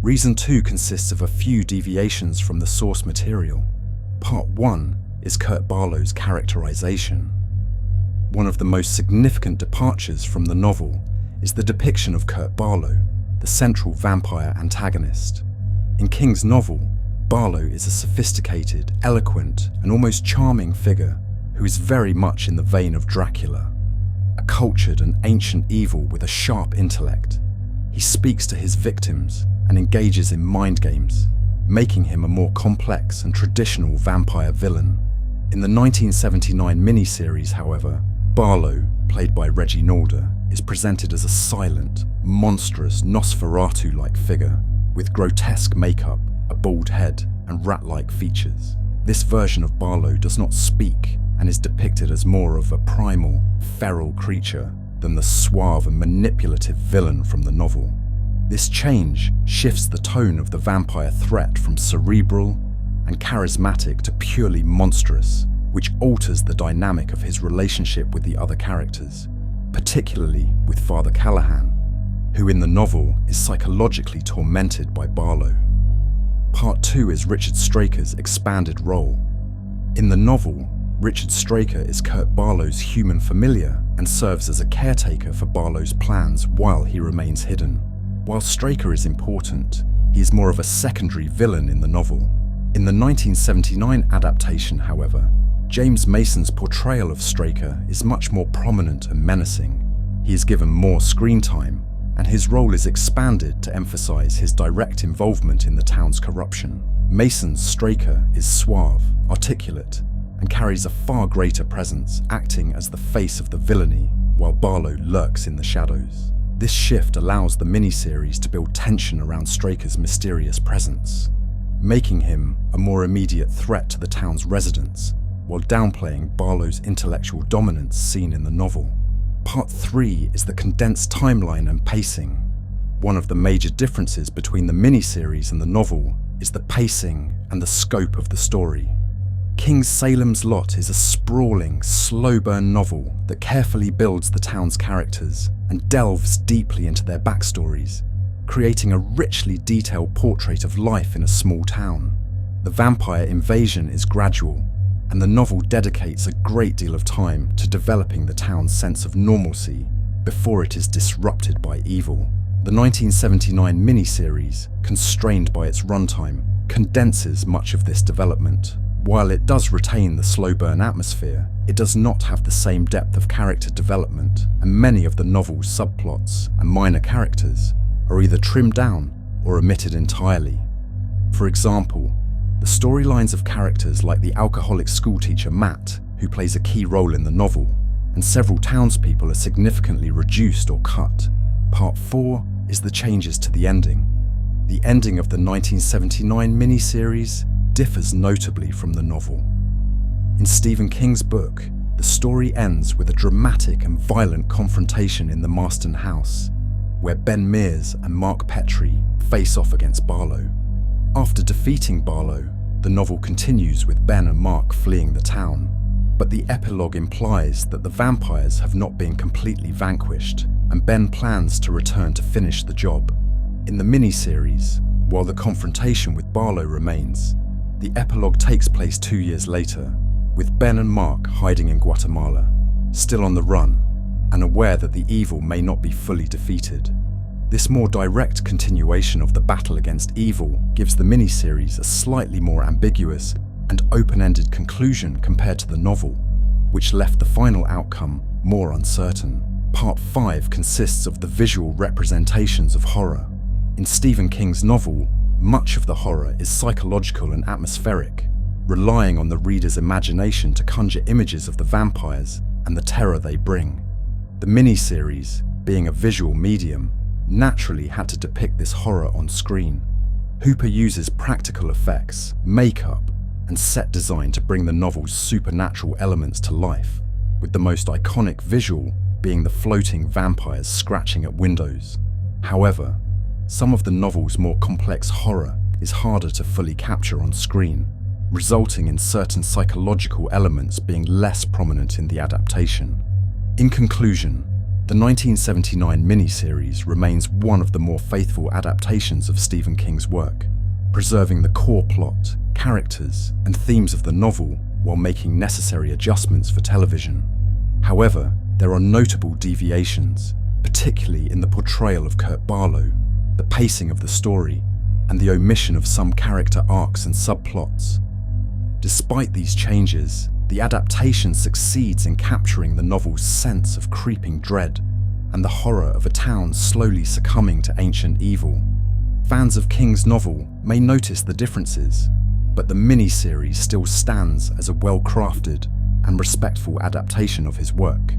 Reason 2 consists of a few deviations from the source material. Part 1 is Kurt Barlow's Characterization. One of the most significant departures from the novel is the depiction of Kurt Barlow, the central vampire antagonist. In King's novel, Barlow is a sophisticated, eloquent, and almost charming figure who is very much in the vein of Dracula, a cultured and ancient evil with a sharp intellect. He speaks to his victims and engages in mind games, making him a more complex and traditional vampire villain. In the 1979 miniseries, however, Barlow, played by Reggie Nalder, is presented as a silent, monstrous Nosferatu-like figure with grotesque makeup, a bald head, and rat-like features. This version of Barlow does not speak and is depicted as more of a primal, feral creature than the suave and manipulative villain from the novel. This change shifts the tone of the vampire threat from cerebral and charismatic to purely monstrous, which alters the dynamic of his relationship with the other characters, particularly with Father Callahan, who in the novel is psychologically tormented by Barlow. Part 2 is Richard Straker's expanded role. In the novel, Richard Straker is Kurt Barlow's human familiar and serves as a caretaker for Barlow's plans while he remains hidden. While Straker is important, he is more of a secondary villain in the novel. In the 1979 adaptation, however, James Mason's portrayal of Straker is much more prominent and menacing. He is given more screen time, and his role is expanded to emphasize his direct involvement in the town's corruption. Mason's Straker is suave, articulate, and carries a far greater presence, acting as the face of the villainy, while Barlow lurks in the shadows. This shift allows the miniseries to build tension around Straker's mysterious presence, making him a more immediate threat to the town's residents, while downplaying Barlow's intellectual dominance seen in the novel. Part 3 is the condensed timeline and pacing. One of the major differences between the miniseries and the novel is the pacing and the scope of the story. King's Salem's Lot is a sprawling, slow-burn novel that carefully builds the town's characters and delves deeply into their backstories, creating a richly detailed portrait of life in a small town. The vampire invasion is gradual, and the novel dedicates a great deal of time to developing the town's sense of normalcy before it is disrupted by evil. The 1979 miniseries, constrained by its runtime, condenses much of this development. While it does retain the slow burn atmosphere, it does not have the same depth of character development, and many of the novel's subplots and minor characters are either trimmed down or omitted entirely. For example, the storylines of characters like the alcoholic schoolteacher Matt, who plays a key role in the novel, and several townspeople are significantly reduced or cut. Part 4 is the changes to the ending. The ending of the 1979 miniseries differs notably from the novel. In Stephen King's book, the story ends with a dramatic and violent confrontation in the Marston house, where Ben Mears and Mark Petrie face off against Barlow. After defeating Barlow, the novel continues with Ben and Mark fleeing the town, but the epilogue implies that the vampires have not been completely vanquished, and Ben plans to return to finish the job. In the miniseries, while the confrontation with Barlow remains, the epilogue takes place 2 years later, with Ben and Mark hiding in Guatemala, still on the run, and aware that the evil may not be fully defeated. This more direct continuation of the battle against evil gives the miniseries a slightly more ambiguous and open-ended conclusion compared to the novel, which left the final outcome more uncertain. Part 5 consists of the visual representations of horror. In Stephen King's novel, much of the horror is psychological and atmospheric, relying on the reader's imagination to conjure images of the vampires and the terror they bring. The miniseries, being a visual medium, naturally had to depict this horror on screen. Hooper uses practical effects, makeup, and set design to bring the novel's supernatural elements to life, with the most iconic visual being the floating vampires scratching at windows. However, some of the novel's more complex horror is harder to fully capture on screen, resulting in certain psychological elements being less prominent in the adaptation. In conclusion, The 1979 miniseries remains one of the more faithful adaptations of Stephen King's work, preserving the core plot, characters, and themes of the novel while making necessary adjustments for television. However, there are notable deviations, particularly in the portrayal of Kurt Barlow, the pacing of the story, and the omission of some character arcs and subplots. Despite these changes, the adaptation succeeds in capturing the novel's sense of creeping dread and the horror of a town slowly succumbing to ancient evil. Fans of King's novel may notice the differences, but the miniseries still stands as a well-crafted and respectful adaptation of his work.